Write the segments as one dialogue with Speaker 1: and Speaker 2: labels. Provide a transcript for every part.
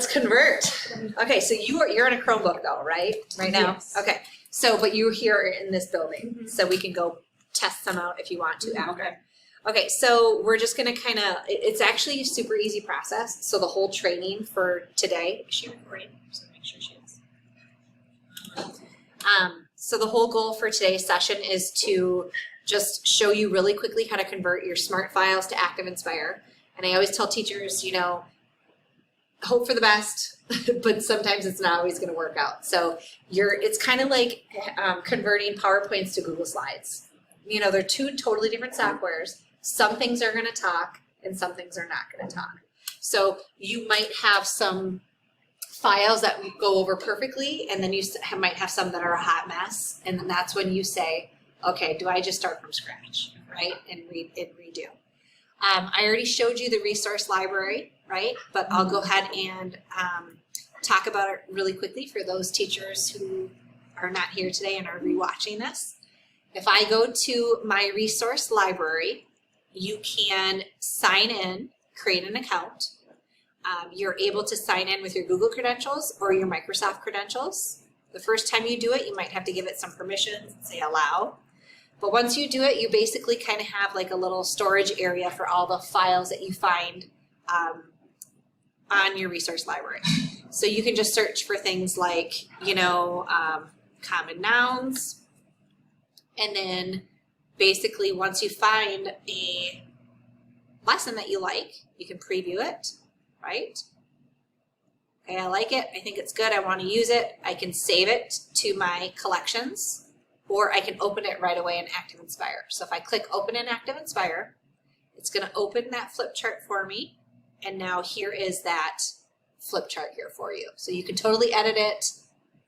Speaker 1: Let's convert. Okay, so you're in a Chromebook though, right? Right now?
Speaker 2: Yes.
Speaker 1: Okay. So, but you're here in this building, so we can go test some out if you want to after.
Speaker 2: Okay.
Speaker 1: Okay, so we're just gonna kind of, it's actually a super easy process. So the whole training for today, is she recording? So make sure she is. So the whole goal for today's session is to just show you really quickly how to convert your smart files to ActivInspire. And I always tell teachers, you know, hope for the best, but sometimes it's not always going to work out. So it's kind of like converting PowerPoints to Google Slides. You know, they're two totally different softwares. Some things are going to talk and some things are not going to talk. So you might have some files that go over perfectly, and then you might have some that are a hot mess. And then that's when you say, okay, do I just start from scratch, right? And redo. I already showed you the resource library, right? But I'll go ahead and talk about it really quickly for those teachers who are not here today and are rewatching this. If I go to my resource library, you can sign in, create an account. You're able to sign in with your Google credentials or your Microsoft credentials. The first time you do it, you might have to give it some permissions and say allow. But once you do it, you basically kind of have like a little storage area for all the files that you find on your resource library. So you can just search for things like, you know, common nouns. And then basically once you find a lesson that you like, you can preview it, right? Okay, I like it. I think it's good. I want to use it. I can save it to my collections, or I can open it right away in ActivInspire. So if I click open in ActivInspire, it's going to open that flip chart for me. And now here is that flip chart here for you. So you can totally edit it,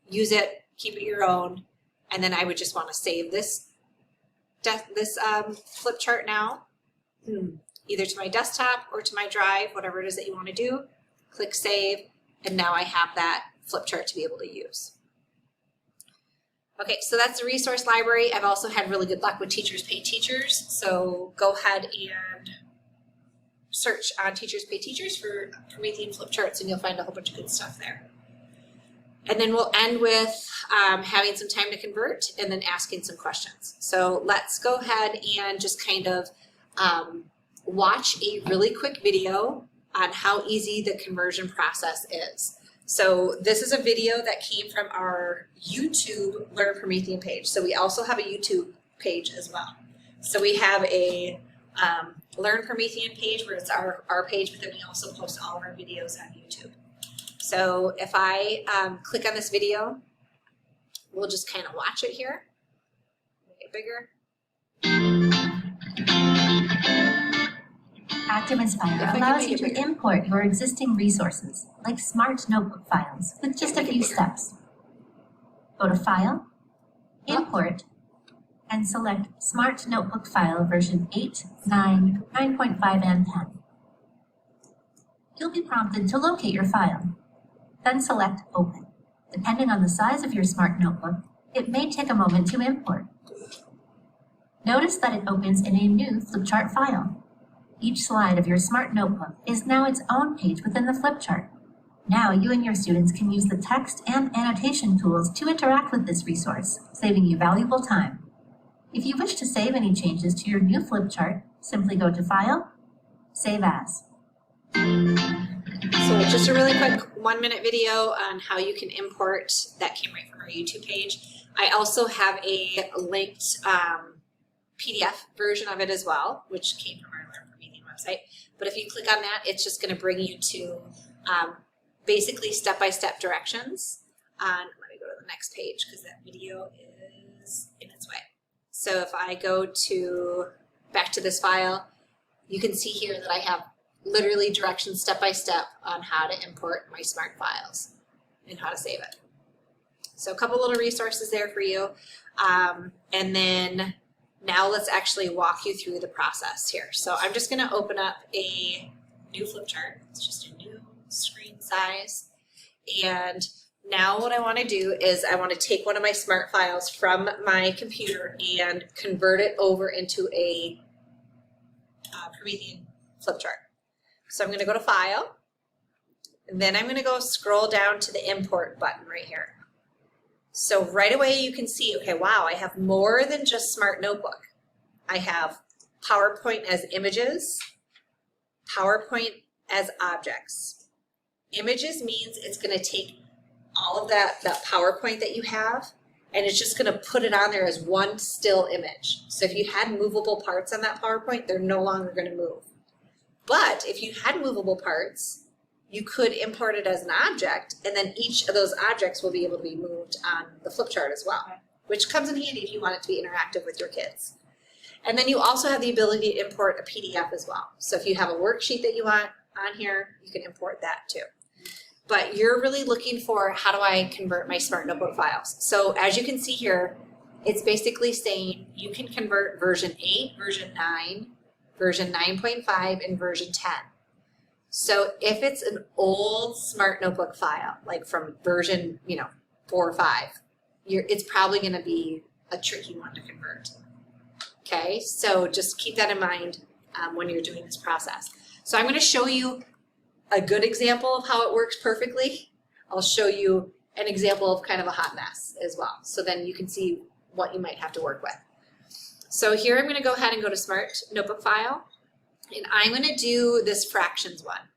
Speaker 1: use it, keep it your own. And then I would just want to save this flip chart now, either to my desktop or to my drive, whatever it is that you want to do. Click save, and now I have that flip chart to be able to use. Okay, so that's the resource library. I've also had really good luck with Teachers Pay Teachers. So go ahead and search on Teachers Pay Teachers for Promethean flip charts, and you'll find a whole bunch of good stuff there. And then we'll end with having some time to convert and then asking some questions. So let's go ahead and just kind of watch a really quick video on how easy the conversion process is. So this is a video that came from our YouTube Learn Promethean page. So we also have a YouTube page as well. So we have a Learn Promethean page where it's our page, but then we also post all of our videos on YouTube. So if I click on this video, we'll just kind of watch it here. Make it bigger.
Speaker 3: ActivInspire allows you to import your existing resources, like Smart Notebook files, with just a few steps. Go to File, Import, and select Smart Notebook File version 8, 9, 9.5, and 10. You'll be prompted to locate your file. Then select Open. Depending on the size of your Smart Notebook, it may take a moment to import. Notice that it opens in a new flipchart file. Each slide of your Smart Notebook is now its own page within the flipchart. Now you and your students can use the text and annotation tools to interact with this resource, saving you valuable time. If you wish to save any changes to your new flipchart, simply go to File, Save As.
Speaker 1: So it's just a really quick 1-minute video on how you can import. That came right from our YouTube page. I also have a linked PDF version of it as well, which came from our Learn Promethean website. But if you click on that, it's just going to bring you to basically step-by-step directions on, let me go to the next page because that video is in its way. So if I go to back to this file, you can see here that I have literally directions step-by-step on how to import my smart files and how to save it. So a couple little resources there for you. And then now let's actually walk you through the process here. So I'm just going to open up a new flip chart. It's just a new screen size. And now what I want to do is I want to take one of my smart files from my computer and convert it over into a Promethean flip chart. So I'm going to go to File, And then I'm gonna go scroll down to the import button right here. So right away you can see, okay, wow, I have more than just Smart Notebook. I have PowerPoint as images, PowerPoint as objects. Images means it's gonna take all of that PowerPoint that you have, and it's just gonna put it on there as one still image. So if you had movable parts on that PowerPoint, they're no longer gonna move. But if you had movable parts, you could import it as an object, and then each of those objects will be able to be moved on the flip chart as well, which comes in handy if you want it to be interactive with your kids. And then you also have the ability to import a PDF as well. So if you have a worksheet that you want on here, you can import that too. But you're really looking for, how do I convert my Smart Notebook files? So as you can see here, it's basically saying you can convert version 8, version 9, version 9.5, and version 10. So if it's an old Smart Notebook file, like from version, 4 or 5, it's probably going to be a tricky one to convert. Okay, so just keep that in mind when you're doing this process. So I'm going to show you a good example of how it works perfectly. I'll show you an example of kind of a hot mess as well. So then you can see what you might have to work with. So here I'm going to go ahead and go to Smart Notebook File. And I'm going to do this fractions one.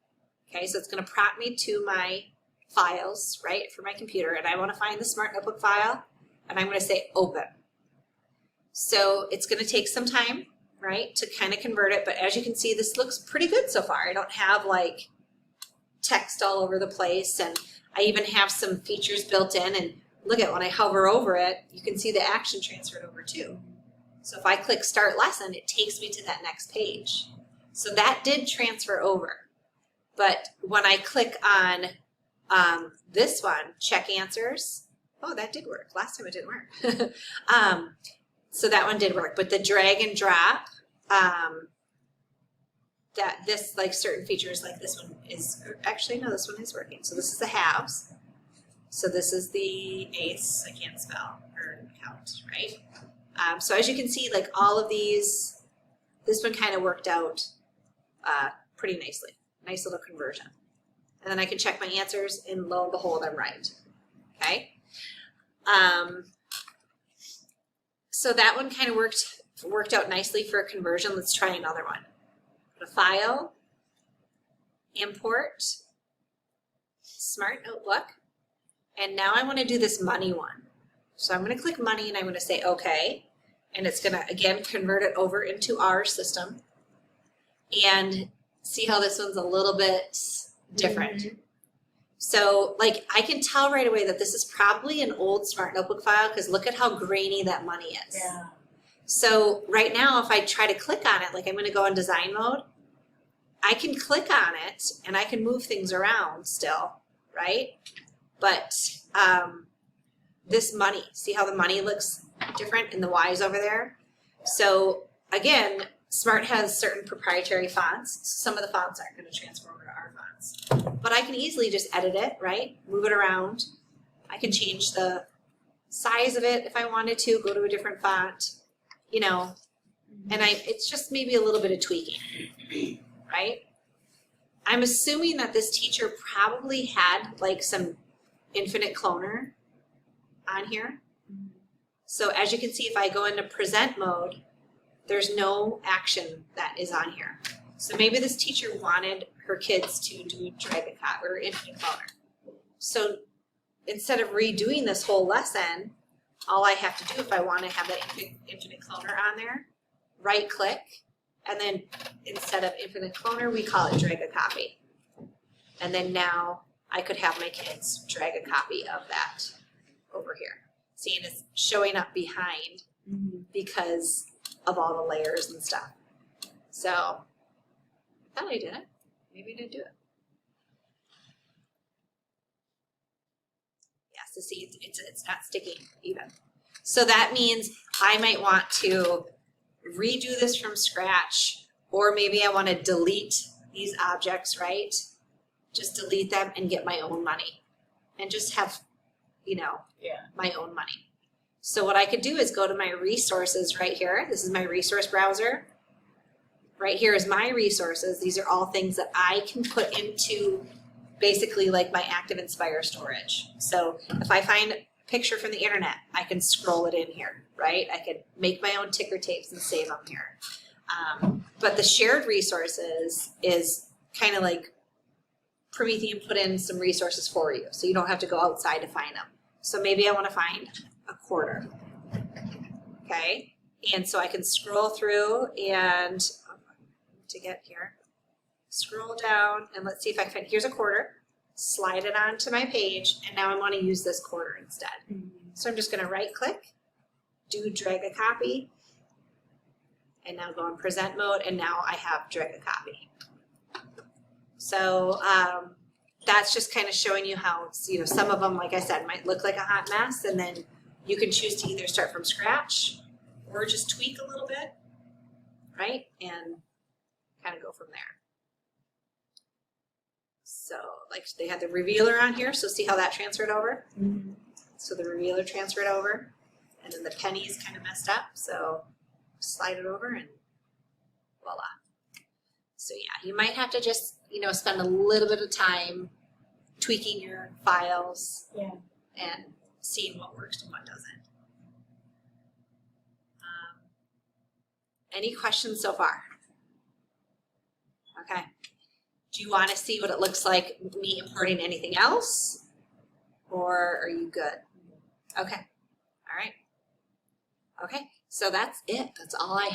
Speaker 1: Okay, so it's going to prompt me to my files, right, for my computer. And I want to find the Smart Notebook file. And I'm going to say open. So it's going to take some time, right, to kind of convert it. But as you can see, this looks pretty good so far. I don't have like text all over the place. And I even have some features built in. And look at when I hover over it, you can see the action transferred over too. So if I click Start Lesson, it takes me to that next page. So that did transfer over. But when I click on this one, Check Answers, oh, that did work. Last time it didn't work. So that one did work. But the drag and drop, that this, like certain features like this one is, actually no, this one is working. So this is the halves. So this is the ace, I can't spell or count, right? So as you can see, like all of these, this one kind of worked out pretty nicely. Nice little conversion. And then I can check my answers, and lo and behold, I'm right. Okay. So that one kind of worked out nicely for a conversion. Let's try another one. Go to File, Import, Smart Notebook, and now I want to do this money one. So I'm going to click money, and I'm going to say OK, and it's going to again convert it over into our system. And see how this one's a little bit different. Mm-hmm. So like I can tell right away that this is probably an old Smart Notebook file, because look at how grainy that money is. Yeah. So right now if I try to click on it, like I'm going to go in design mode, I can click on it and I can move things around still, right? But this money, see how the money looks different and the Y's over there? So again, Smart has certain proprietary fonts. Some of the fonts aren't going to transfer over to our fonts. But I can easily just edit it, right? Move it around. I can change the size of it if I wanted to, go to a different font, and it's just maybe a little bit of tweaking, right? I'm assuming that this teacher probably had like some infinite cloner on here. So as you can see, if I go into present mode, there's no action that is on here. So maybe this teacher wanted her kids to do drag a cop or infinite cloner. So instead of redoing this whole lesson, all I have to do if I want to have that infinite cloner on there, right click, and then instead of infinite cloner, we call it drag a copy. And then now I could have my kids drag a copy of that over here. See, and it's showing up behind because of all the layers and stuff. So I thought I did it. Maybe I didn't do it. Yeah, so see, it's not sticking even. So that means I might want to redo this from scratch, or maybe I want to delete these objects, right? Just delete them and get my own money and just have, my own money. So what I could do is go to my resources right here. This is my resource browser. Right here is my resources. These are all things that I can put into basically like my ActivInspire storage. So if I find a picture from the internet, I can scroll it in here, right? I could make my own ticker tapes and save them here. But the shared resources is kind of like Promethean put in some resources for you, so you don't have to go outside to find them. So maybe I want to find a quarter, okay? And so I can scroll through and to get here, scroll down, and let's see if I can, here's a quarter, slide it onto my page, and now I want to use this quarter instead. So I'm just going to right click, do drag a copy, and now go in present mode, and now I have drag a copy. So that's just kind of showing you how, you know, some of them, like I said, might look like a hot mess, and then you can choose to either start from scratch or just tweak a little bit, right? And kind of go from there. So like they had the revealer on here, so see how that transferred over? Mm-hmm. So the revealer transferred over, and then the pennies kind of messed up, so slide it over and voila. So yeah, you might have to just, you know, spend a little bit of time tweaking your files and seeing what works and what doesn't. Any questions so far? Okay. Do you want to see what it looks like me importing anything else? Or are you good? Okay. All right. Okay. So that's it. That's all I have.